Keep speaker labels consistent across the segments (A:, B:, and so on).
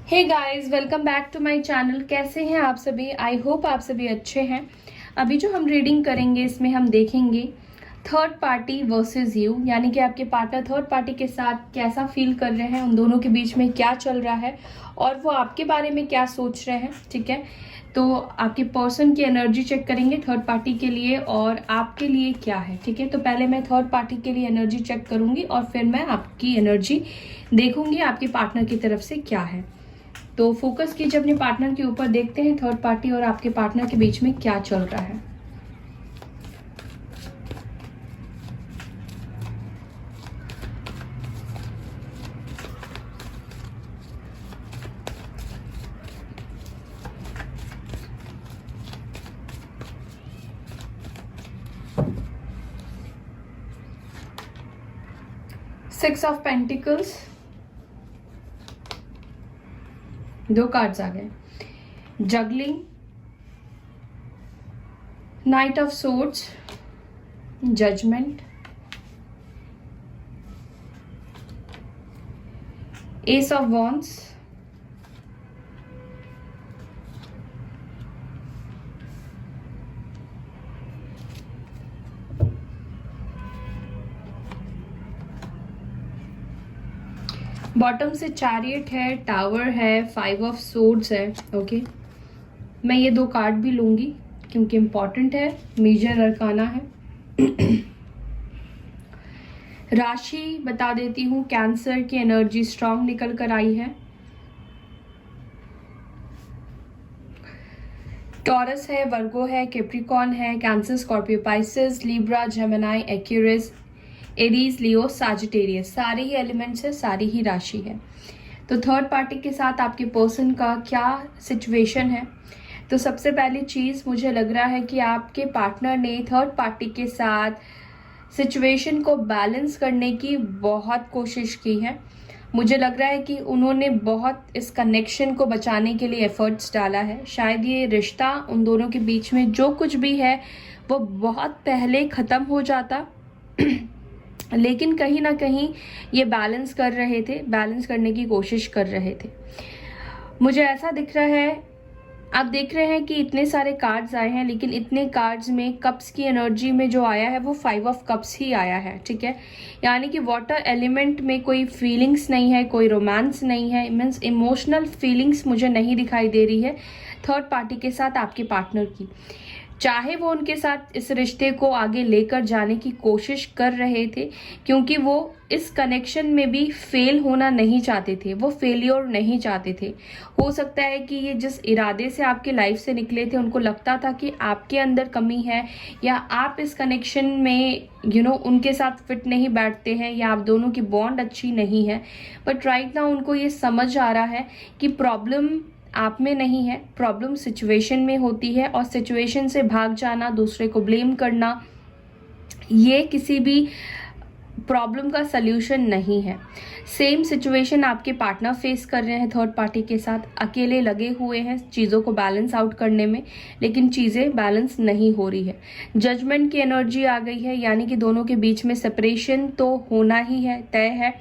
A: Hey guys, welcome back to my channel. कैसे हैं आप सभी? आई होप आप सभी अच्छे हैं। अभी जो हम रीडिंग करेंगे इसमें हम देखेंगे थर्ड पार्टी वर्सेस यू, यानी कि आपके पार्टनर थर्ड पार्टी के साथ कैसा फील कर रहे हैं, उन दोनों के बीच में क्या चल रहा है और वो आपके बारे में क्या सोच रहे हैं। ठीक है, तो आपके पर्सन की एनर्जी चेक करेंगे थर्ड पार्टी के लिए और आपके लिए क्या है। ठीक है, तो पहले मैं थर्ड पार्टी के लिए एनर्जी चेक करूंगी और फिर मैं आपकी एनर्जी देखूंगी आपके पार्टनर की तरफ से क्या है। तो फोकस कीजिए अपने पार्टनर के ऊपर, देखते हैं थर्ड पार्टी और आपके पार्टनर के बीच में क्या चल रहा है। सिक्स ऑफ पेंटिकल्स, दो कार्ड्स आ गए। Juggling, knight of swords, judgement, ace of wands, bottom से चैरियट है, टावर है, फाइव ऑफ सोर्ड्स है। ओके, मैं ये दो कार्ड भी लूंगी क्योंकि इंपॉर्टेंट है, मेजर अरकाना है। राशि बता देती हूँ, कैंसर की एनर्जी स्ट्रांग निकल कर आई है। टॉरस है, वर्गो है, कैप्रिकॉर्न है, Cancer, Scorpio, Pisces, Libra, Gemini, Aquarius, Aries, Leo, Sagittarius, सारे ही एलिमेंट्स है, सारी ही राशि है। तो थर्ड पार्टी के साथ आपके पर्सन का क्या सिचुएशन है? तो सबसे पहली चीज़ मुझे लग रहा है कि आपके पार्टनर ने थर्ड पार्टी के साथ सिचुएशन को बैलेंस करने की बहुत कोशिश की है। मुझे लग रहा है कि उन्होंने बहुत इस कनेक्शन को बचाने के लिए एफर्ट्स डाला है। शायद ये रिश्ता उन दोनों के बीच में जो कुछ भी है वो बहुत पहले ख़त्म हो जाता लेकिन कहीं ना कहीं ये बैलेंस कर रहे थे, बैलेंस करने की कोशिश कर रहे थे। मुझे ऐसा दिख रहा है, आप देख रहे हैं कि इतने सारे कार्ड्स आए हैं लेकिन इतने कार्ड्स में कप्स की एनर्जी में जो आया है वो फाइव ऑफ कप्स ही आया है। ठीक है, यानी कि वाटर एलिमेंट में कोई फीलिंग्स नहीं है, कोई रोमांस नहीं है, मीन्स इमोशनल फीलिंग्स मुझे नहीं दिखाई दे रही है थर्ड पार्टी के साथ आपके पार्टनर की। चाहे वो उनके साथ इस रिश्ते को आगे लेकर जाने की कोशिश कर रहे थे क्योंकि वो इस कनेक्शन में भी फेल होना नहीं चाहते थे, वो फेलियर नहीं चाहते थे। हो सकता है कि ये जिस इरादे से आपके लाइफ से निकले थे उनको लगता था कि आपके अंदर कमी है या आप इस कनेक्शन में उनके साथ फिट नहीं बैठते हैं या आप दोनों की बॉन्ड अच्छी नहीं है। बट राइट नाउ उनको ये समझ आ रहा है कि प्रॉब्लम आप में नहीं है, प्रॉब्लम सिचुएशन में होती है और सिचुएशन से भाग जाना, दूसरे को ब्लेम करना, ये किसी भी प्रॉब्लम का सल्यूशन नहीं है। सेम सिचुएशन आपके पार्टनर फेस कर रहे हैं थर्ड पार्टी के साथ, अकेले लगे हुए हैं चीज़ों को बैलेंस आउट करने में लेकिन चीज़ें बैलेंस नहीं हो रही है। जजमेंट की एनर्जी आ गई है, यानी कि दोनों के बीच में सेपरेशन तो होना ही है, तय है,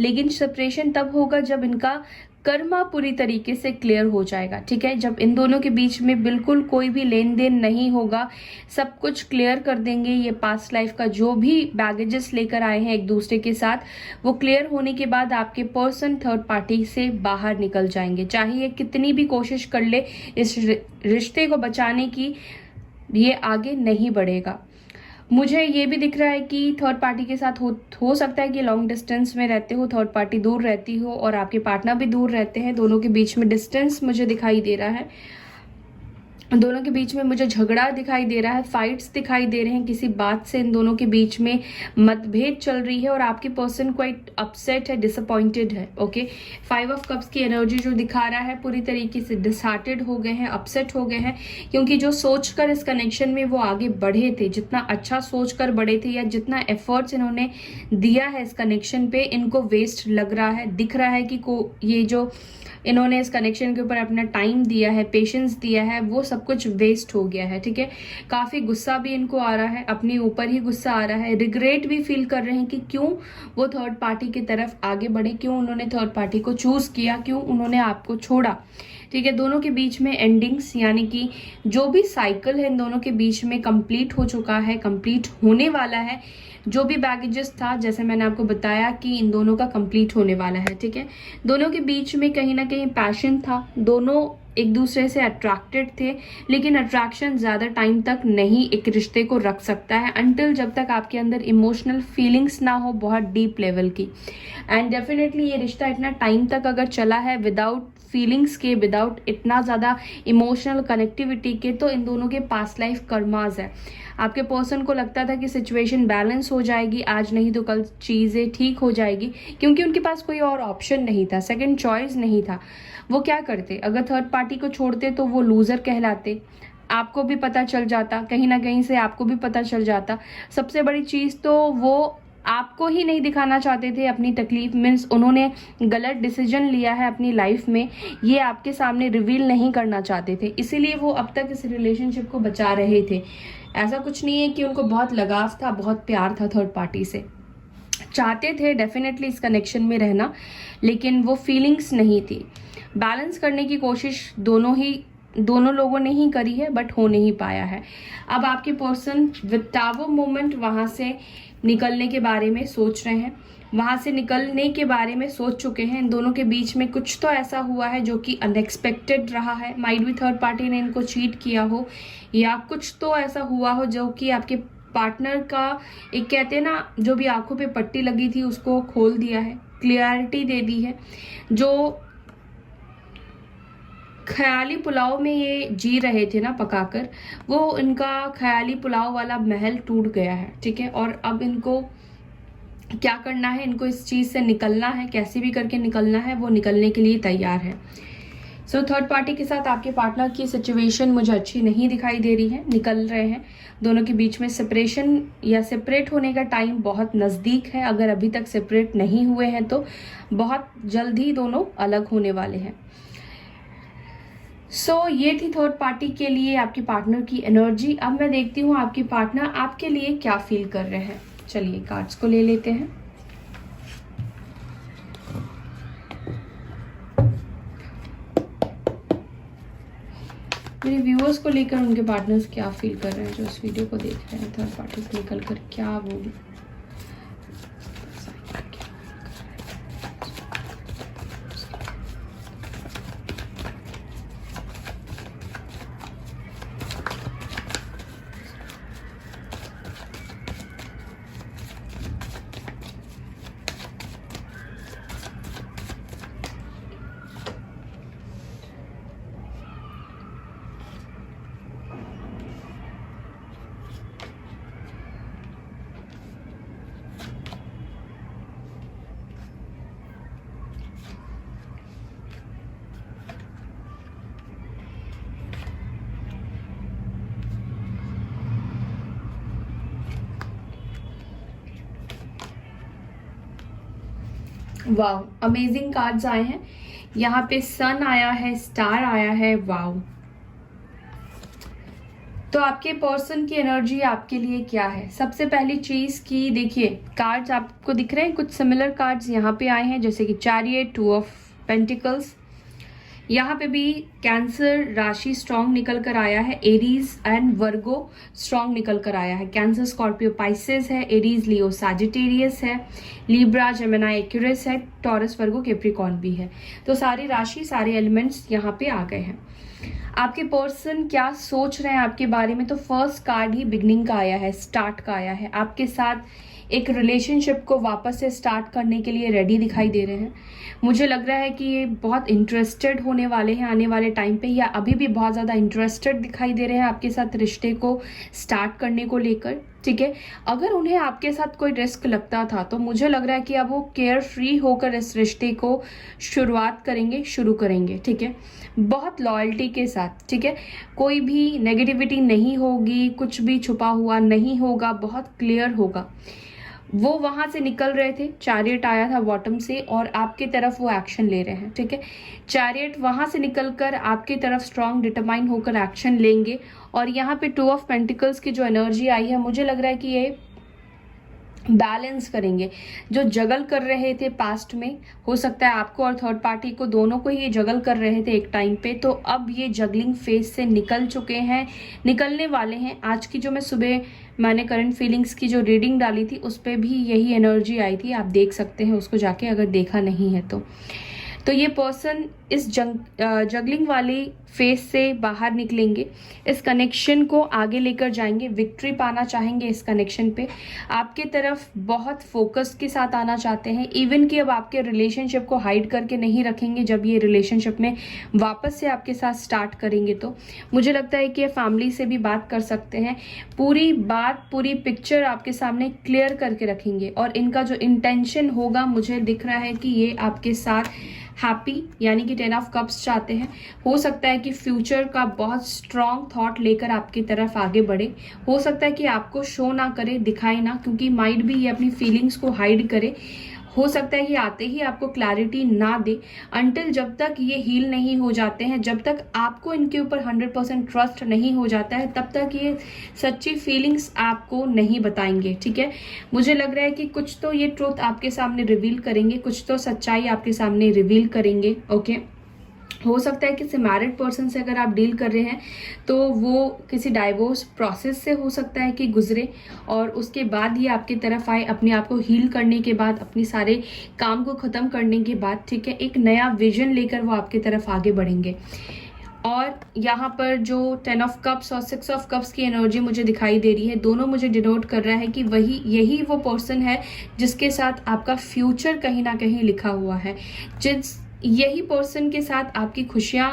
A: लेकिन सेपरेशन तब होगा जब इनका कर्मा पूरी तरीके से क्लियर हो जाएगा। ठीक है, जब इन दोनों के बीच में बिल्कुल कोई भी लेन देन नहीं होगा, सब कुछ क्लियर कर देंगे, ये पास्ट लाइफ का जो भी बैगेजेस लेकर आए हैं एक दूसरे के साथ, वो क्लियर होने के बाद आपके पर्सन थर्ड पार्टी से बाहर निकल जाएंगे। चाहे ये कितनी भी कोशिश कर ले इस रिश्ते को बचाने की, ये आगे नहीं बढ़ेगा। मुझे ये भी दिख रहा है कि थर्ड पार्टी के साथ हो सकता है कि लॉन्ग डिस्टेंस में रहते हो, थर्ड पार्टी दूर रहती हो और आपके पार्टनर भी दूर रहते हैं। दोनों के बीच में डिस्टेंस मुझे दिखाई दे रहा है, दोनों के बीच में मुझे झगड़ा दिखाई दे रहा है, फाइट्स दिखाई दे रहे हैं, किसी बात से इन दोनों के बीच में मतभेद चल रही है और आपकी पर्सन क्वाइट अपसेट है, डिसअपॉइंटेड है। ओके, फाइव ऑफ कप्स की एनर्जी जो दिखा रहा है पूरी तरीके से डिसहार्टेड हो गए हैं, अपसेट हो गए हैं, क्योंकि जो सोचकर इस कनेक्शन में वो आगे बढ़े थे, जितना अच्छा सोचकर बढ़े थे या जितना एफर्ट्स इन्होंने दिया है इस कनेक्शन पे, इनको वेस्ट लग रहा है। दिख रहा है कि ये जो इन्होंने इस कनेक्शन के ऊपर अपना टाइम दिया है, पेशेंस दिया है, वो सब सब कुछ वेस्ट हो गया है, ठीक है। काफी गुस्सा भी इनको आ रहा है, अपने ऊपर ही गुस्सा आ रहा है, रिग्रेट भी फील कर रहे हैं कि क्यों वो थर्ड पार्टी की तरफ आगे बढ़े, क्यों उन्होंने थर्ड पार्टी को चूज किया, क्यों उन्होंने आपको छोड़ा, ठीक है। दोनों के बीच में एंडिंग्स, यानी कि जो भी साइकिल है इन दोनों के बीच में कंप्लीट हो चुका है, कंप्लीट होने वाला है। जो भी बैगेजेस था, जैसे मैंने आपको बताया कि इन दोनों का कंप्लीट होने वाला है, ठीक है। दोनों के बीच में कहीं ना कहीं पैशन था, दोनों एक दूसरे से अट्रैक्टेड थे, लेकिन अट्रैक्शन ज्यादा टाइम तक नहीं एक रिश्ते को रख सकता है, अनटिल जब तक आपके अंदर इमोशनल फीलिंग्स ना हो बहुत डीप लेवल की। एंड डेफिनेटली ये रिश्ता इतना टाइम तक अगर चला है विदाउट फीलिंग्स के, विदाउट इतना ज़्यादा इमोशनल कनेक्टिविटी के, तो इन दोनों के पास्ट लाइफ कर्मास है। आपके पर्सन को लगता था कि सिचुएशन बैलेंस हो जाएगी, आज नहीं तो कल चीज़ें ठीक हो जाएगी, क्योंकि उनके पास कोई और ऑप्शन नहीं था, सेकंड चॉइस नहीं था। वो क्या करते, अगर थर्ड पार्टी को छोड़ते तो वो लूजर कहलाते, आपको भी पता चल जाता, कहीं ना कहीं से आपको भी पता चल जाता। सबसे बड़ी चीज़ तो वो आपको ही नहीं दिखाना चाहते थे अपनी तकलीफ, मीन्स उन्होंने गलत डिसीजन लिया है अपनी लाइफ में, ये आपके सामने रिवील नहीं करना चाहते थे, इसीलिए वो अब तक इस रिलेशनशिप को बचा रहे थे। ऐसा कुछ नहीं है कि उनको बहुत लगाव था, बहुत प्यार था थर्ड पार्टी से, चाहते थे डेफिनेटली इस कनेक्शन में रहना, लेकिन वो फीलिंग्स नहीं थी। बैलेंस करने की कोशिश दोनों लोगों ने ही करी है, बट हो नहीं पाया है। अब आपके पर्सन विद टावर मोमेंट वहां से निकलने के बारे में सोच रहे हैं, वहां से निकलने के बारे में सोच चुके हैं। इन दोनों के बीच में कुछ तो ऐसा हुआ है जो कि अनएक्सपेक्टेड रहा है, माइट भी थर्ड पार्टी ने इनको चीट किया हो, या कुछ तो ऐसा हुआ हो जो कि आपके पार्टनर का एक कहते हैं ना, जो भी आंखों पे पट्टी लगी थी उसको खोल दिया है, क्लियरिटी दे दी है। जो ख्याली पुलाव में ये जी रहे थे ना पकाकर, वो इनका ख्याली पुलाव वाला महल टूट गया है, ठीक है। और अब इनको क्या करना है, इनको इस चीज से निकलना है, कैसे भी करके निकलना है, वो निकलने के लिए तैयार है। सो थर्ड पार्टी के साथ आपके पार्टनर की सिचुएशन मुझे अच्छी नहीं दिखाई दे रही है, निकल रहे हैं। दोनों के बीच में सेपरेशन या सेपरेट होने का टाइम बहुत नज़दीक है, अगर अभी तक सेपरेट नहीं हुए हैं तो बहुत जल्द ही दोनों अलग होने वाले हैं। ये थी थर्ड पार्टी के लिए आपके पार्टनर की एनर्जी। अब मैं देखती हूँ आपके पार्टनर आपके लिए क्या फील कर रहे हैं। चलिए कार्ड्स को ले लेते हैं। मेरे व्यूअर्स को लेकर उनके पार्टनर्स क्या फील कर रहे हैं, जो इस वीडियो को देख रहे हैं, थर्ड पार्टी से निकल कर क्या वो वाव, अमेजिंग कार्ड्स आए हैं। यहाँ पे सन आया है, स्टार आया है, वाव। तो आपके पर्सन की एनर्जी आपके लिए क्या है? सबसे पहली चीज की देखिए, कार्ड्स आपको दिख रहे हैं, कुछ सिमिलर कार्ड्स यहाँ पे आए हैं, जैसे कि चैरियट, टू ऑफ पेंटिकल्स। यहाँ पे भी कैंसर राशि स्ट्रॉन्ग निकल कर आया है, एरीज एंड वर्गो स्ट्रॉन्ग निकल कर आया है। कैंसर स्कॉर्पियो पाइसेस है, एरीज लियो सैजिटेरियस है, लिब्रा जेमिनी एक्यूरिस है, टॉरस वर्गो कैप्रिकॉर्न भी है। तो सारी राशि, सारे एलिमेंट्स यहाँ पे आ गए हैं। आपके पर्सन क्या सोच रहे हैं आपके बारे में? तो फर्स्ट कार्ड ही बिगनिंग का आया है, स्टार्ट का आया है। आपके साथ एक रिलेशनशिप को वापस से स्टार्ट करने के लिए रेडी दिखाई दे रहे हैं। मुझे लग रहा है कि ये बहुत इंटरेस्टेड होने वाले हैं आने वाले टाइम पे, या अभी भी बहुत ज़्यादा इंटरेस्टेड दिखाई दे रहे हैं आपके साथ रिश्ते को स्टार्ट करने को लेकर, ठीक है। अगर उन्हें आपके साथ कोई रिस्क लगता था तो मुझे लग रहा है कि अब वो केयर फ्री होकर इस रिश्ते को शुरू करेंगे, ठीक है, बहुत लॉयल्टी के साथ, ठीक है। कोई भी नेगेटिविटी नहीं होगी, कुछ भी छुपा हुआ नहीं होगा, बहुत क्लियर होगा। वो वहां से निकल रहे थे, चैरियट आया था बॉटम से और आपकी तरफ वो एक्शन ले रहे हैं, ठीक है। चैरियट वहां से निकलकर आपकी तरफ स्ट्रांग डिटरमाइन होकर एक्शन लेंगे और यहाँ पे 2 ऑफ पेंटिकल्स की जो एनर्जी आई है, मुझे लग रहा है कि ये बैलेंस करेंगे। जो जगल कर रहे थे पास्ट में, हो सकता है आपको और थर्ड पार्टी को, दोनों को ये जगल कर रहे थे एक टाइम पे, तो अब ये जगलिंग फेज से निकल चुके हैं, निकलने वाले हैं। आज की जो मैं सुबह मैंने करंट फीलिंग्स की जो रीडिंग डाली थी उस पर भी यही एनर्जी आई थी, आप देख सकते हैं उसको जाके अगर देखा नहीं है तो ये पर्सन इस जगलिंग वाली फेज से बाहर निकलेंगे, इस कनेक्शन को आगे लेकर जाएंगे, विक्ट्री पाना चाहेंगे इस कनेक्शन पे, आपके तरफ बहुत फोकस के साथ आना चाहते हैं। इवन कि अब आपके रिलेशनशिप को हाइड करके नहीं रखेंगे, जब ये रिलेशनशिप में वापस से आपके साथ स्टार्ट करेंगे तो मुझे लगता है कि ये फैमिली से भी बात कर सकते हैं, पूरी बात पूरी पिक्चर आपके सामने क्लियर करके रखेंगे और इनका जो इंटेंशन होगा, मुझे दिख रहा है कि ये आपके साथ हैप्पी यानी कि 10 ऑफ कप्स चाहते हैं। हो सकता है कि फ्यूचर का बहुत स्ट्रॉन्ग थॉट लेकर आपकी तरफ आगे बढ़े, हो सकता है कि आपको शो ना करे, दिखाए ना, क्योंकि माइंड भी ये अपनी फीलिंग्स को हाइड करे। हो सकता है कि आते ही आपको क्लैरिटी ना दे, अंटिल जब तक ये हील नहीं हो जाते हैं, जब तक आपको इनके ऊपर 100% ट्रस्ट नहीं हो जाता है, तब तक ये सच्ची फीलिंग्स आपको नहीं बताएंगे, ठीक है। मुझे लग रहा है कि कुछ तो ये ट्रूथ आपके सामने रिवील करेंगे, कुछ तो सच्चाई आपके सामने रिवील करेंगे, ओके। हो सकता है किसी मैरिड पर्सन से अगर आप डील कर रहे हैं तो वो किसी डाइवोर्स प्रोसेस से हो सकता है कि गुजरे और उसके बाद ये आपकी तरफ आए, अपने आप को हील करने के बाद, अपने सारे काम को ख़त्म करने के बाद, ठीक है, एक नया विजन लेकर वो आपकी तरफ आगे बढ़ेंगे। और यहाँ पर जो 10 ऑफ कप्स और 6 ऑफ कप्स की एनर्जी मुझे दिखाई दे रही है, दोनों मुझे डिनोट कर रहा है कि यही वो पर्सन है जिसके साथ आपका फ्यूचर कहीं ना कहीं लिखा हुआ है, यही पर्सन के साथ आपकी खुशियाँ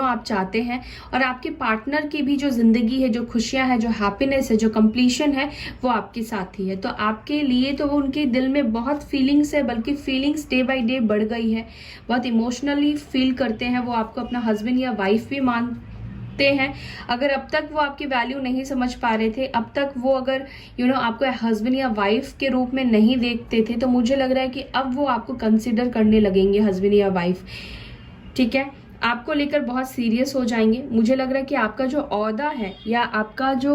A: आप चाहते हैं और आपके पार्टनर की भी जो जिंदगी है, जो खुशियां है, जो हैप्पीनेस है, जो कंप्लीशन है, वो आपके साथ ही है। तो आपके लिए तो वो उनके दिल में बहुत फीलिंग्स है, बल्कि फीलिंग्स डे बाय डे बढ़ गई है, बहुत इमोशनली फील करते हैं, वो आपको अपना हस्बैंड या वाइफ भी मानते हैं। अगर अब तक वो आपकी वैल्यू नहीं समझ पा रहे थे, अब तक वो अगर आपको हस्बैंड या वाइफ के रूप में नहीं देखते थे, तो मुझे लग रहा है कि अब वो आपको कंसिडर करने लगेंगे हस्बैंड या वाइफ, ठीक है। आपको लेकर बहुत सीरियस हो जाएंगे। मुझे लग रहा है कि आपका जो ओहदा है या आपका जो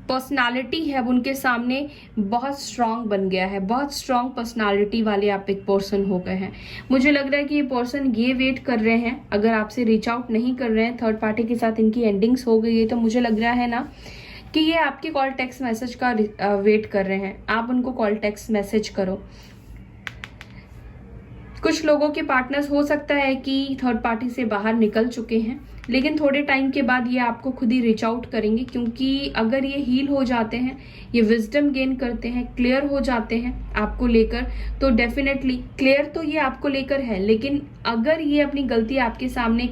A: पर्सनालिटी है वो उनके सामने बहुत स्ट्रांग बन गया है, बहुत स्ट्रांग पर्सनालिटी वाले आप एक पर्सन हो गए हैं। मुझे लग रहा है कि ये पर्सन ये वेट कर रहे हैं, अगर आपसे रीच आउट नहीं कर रहे हैं, थर्ड पार्टी के साथ इनकी एंडिंग्स हो गई है, तो मुझे लग रहा है ना कि ये आपके कॉल टेक्स्ट मैसेज का वेट कर रहे हैं। आप उनको कॉल टेक्स्ट मैसेज करो। कुछ लोगों के पार्टनर्स हो सकता है कि थर्ड पार्टी से बाहर निकल चुके हैं, लेकिन थोड़े टाइम के बाद ये आपको खुद ही रीच आउट करेंगे, क्योंकि अगर ये हील हो जाते हैं, ये विजडम गेन करते हैं, क्लियर हो जाते हैं आपको लेकर, तो डेफिनेटली क्लियर तो ये आपको लेकर है, लेकिन अगर ये अपनी गलती आपके सामने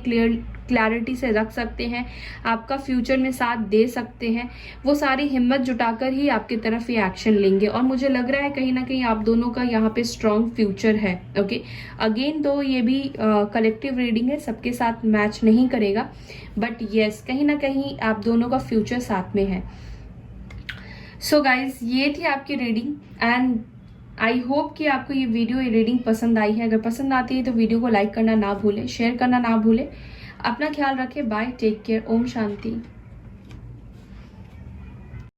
A: क्लैरिटी से रख सकते हैं, आपका फ्यूचर में साथ दे सकते हैं, वो सारी हिम्मत जुटाकर ही आपकी तरफ ये एक्शन लेंगे। और मुझे लग रहा है कहीं ना कहीं आप दोनों का यहाँ पे स्ट्रॉन्ग फ्यूचर है, ओके। अगेन दो ये भी कलेक्टिव रीडिंग है, सबके साथ मैच नहीं करेगा, बट येस कहीं ना कहीं आप दोनों का फ्यूचर साथ में है। सो गाइज, ये थी आपकी रीडिंग एंड आई होप कि आपको ये वीडियो, ये रीडिंग पसंद आई है। अगर पसंद आती है तो वीडियो को लाइक करना ना भूलें, शेयर करना ना भूलें। अपना ख्याल रखें। Bye, take care, Om Shanti.